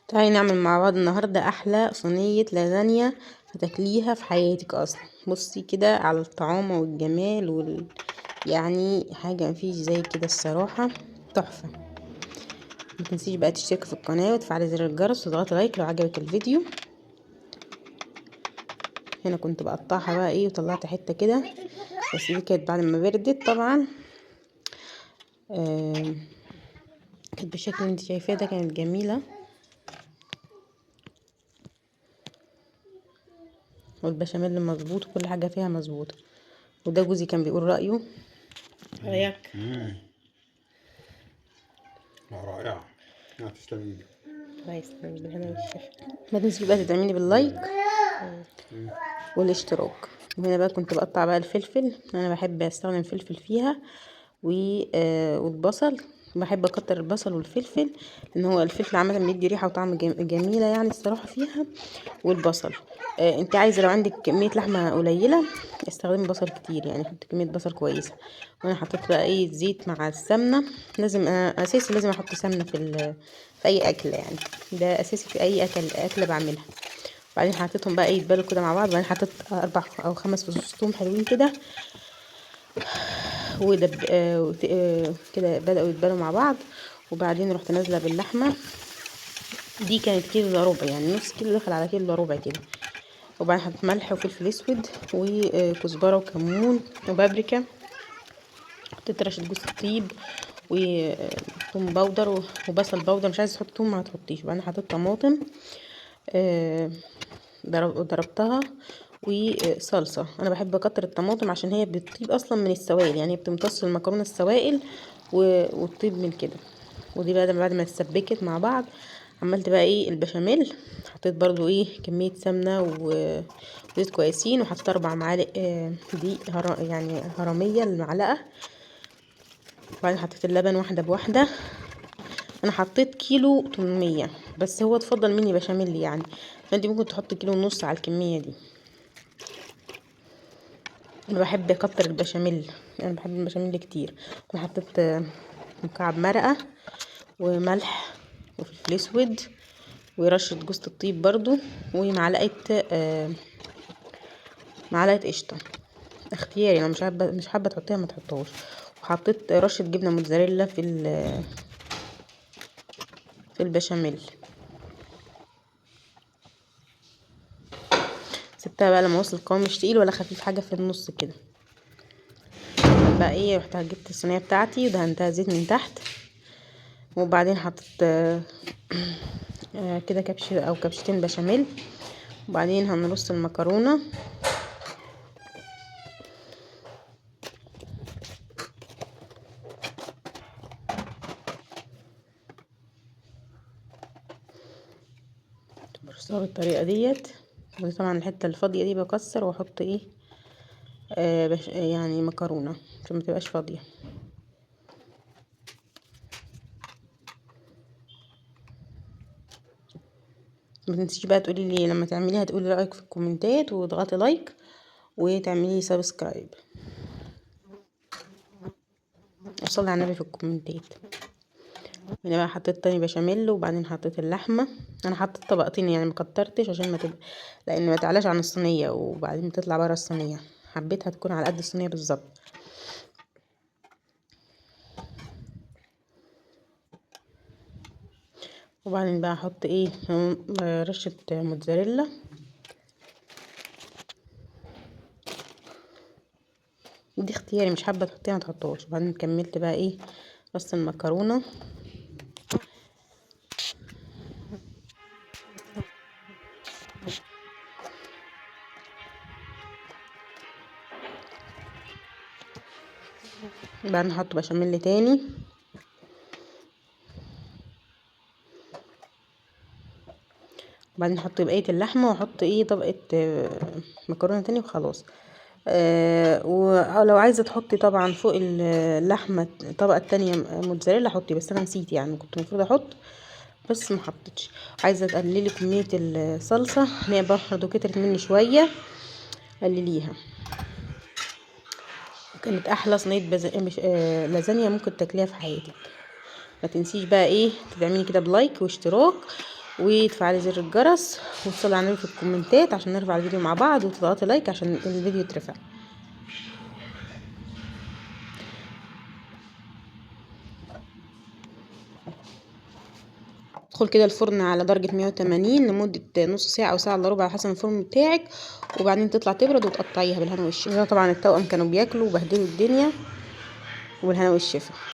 تعالي نعمل مع بعض النهاردة أحلى صينية لازانيا هتاكليها في حياتك أصلا. بصي كده على الطعامة والجمال يعني حاجة مفيش زي كده الصراحة، تحفة. متنسيش بقى تشتركي في القناة وتفعلي زر الجرس وتضغطي لايك لو عجبك الفيديو. هنا كنت بقطعها بقى وطلعت حتة كده، بس دي كانت بعد ما بردت طبعا. كانت بالشكل اللي انت شايفاه ده، كانت جميلة والبشاميل مظبوط وكل حاجة فيها مظبوطة. وده جوزي كان بيقول رأيه. رأيك؟ رائعة. تسلمي ايدك. الله يسلمك بالهنا والشفا. ما تنسيش بقى تدعميني باللايك والاشتراك. وهنا بقى كنت بقطع بقى الفلفل، انا بحب استخدم فلفل فيها والبصل. بحب اكتر البصل والفلفل لان هو الفلفل عامه بيدي ريحه وطعم جميله يعني الصراحه فيها. والبصل انت عايزه لو عندك كميه لحمه قليله استخدمي بصل كتير، يعني حطي كميه بصل كويسه. وانا حطيت بقى الزيت مع السمنه. لازم اساسي لازم احط سمنه في اي اكله، يعني ده اساسي في اي اكله بعملها. بعدين حطيتهم بقى يتبالوا كده مع بعض. بعدين حطيت 4 أو 5 فصوص توم حلوين كده، ودب كده بدأوا يتبالوا مع بعض. وبعدين رحت نازلة باللحمة. دي كانت كيلو الا ربع، يعني نص كيلو دخل على كيلو الا ربع كده. وبعدين حطيت ملح وفلفل اسود وكزبرة وكمون وبابريكا. حطيت رشة جوز الطيب وثوم باودر وبصل باودر. مش عايزه تحطي ثوم ما تحطيش. وبعدين حطيت طماطم ضربتها وصلصة. انا بحب اكتر الطماطم عشان هي بتطيب اصلا من السوائل، يعني بتمتص المكرونة السوائل وتطيب من كده. ودي بقى بعد ما اتسبكت مع بعض عملت بقى البشاميل. حطيت برضو كمية سمنة وزيت كويسين، وحطيت 4 معالق دقيق يعني هرمية المعلقة. وبعدين حطيت اللبن واحدة بواحدة. انا حطيت كيلو 800، بس هو اتفضل مني بشاميل يعني، فانت ممكن تحطي كيلو ونص على الكمية دي. انا بحب اكتر البشاميل، انا بحب البشاميل كتير. انا حطيت مكعب مرقة وملح وفلفل اسود ورشة جوز الطيب برضو ومعلقة معلقة قشطة اختياري. لو مش حابة تحطيها ما تحطوش. وحطيت رشة جبنة موتزاريلا في البشاميل. سبتها بقى لما وصل القوام مش تقيل ولا خفيف، حاجة في النص كده. بقى رحت جبت الصينية بتاعتي ودهنتها زيت من تحت. وبعدين حطيت كده كبش او كبشتين بشاميل. وبعدين هنرص المكرونة. برصها بالطريقة ديت. ودي طبعا الحتة الفاضية دي بكسر واحط يعني مكرونة عشان متبقاش فاضية. ما تنسيش بقى تقولي لي لما تعمليها، تقولي رأيك في الكومنتات وتضغطي لايك وتعملي سبسكرايب. وصلي على النبي في الكومنتات. هنا بقى حطيت تاني بشاميل وبعدين حطيت اللحمة. انا حطيت طبقتين يعني مكترتش عشان ما تبقى، لان ما تعلاش عن الصينية وبعدين تطلع بره الصينية. حبيتها تكون على قد الصينية بالظبط. وبعدين بقى احط رشة موتزاريلا. دي اختياري، مش حابة تحطيها ما تحطوش. وبعدين كملت بقى رص المكرونة. بعدين نحط بشاميل تاني. وبعدين نحط بقية اللحمة واحط طبقة مكرونة تاني وخلاص. ولو عايزة تحطي طبعا فوق اللحمة طبقة تانية موتزاريلا حطي، بس انا نسيت يعني كنت المفروض احط بس ما حطيتش. عايزة تقللي كمية الصلصة هي برضو كترت مني شوية، قلليها. كانت احلى صينية مش لازانيا ممكن تاكليها في حياتك. ما تنسيش بقى تدعميني كده بلايك واشتراك وتفعلي زر الجرس وتصلي على النبي في الكومنتات عشان نرفع الفيديو مع بعض، وتضغطي لايك عشان الفيديو يترفع. ادخل كده الفرن على درجة 180 لمدة نص ساعة او ساعة الا ربع على حسب الفرن بتاعك، وبعدين تطلع تبرد وتقطعيها بالهنا والشفا. طبعا التوأم كانوا بياكلوا وبهدلوا الدنيا، وبالهنا والشفا.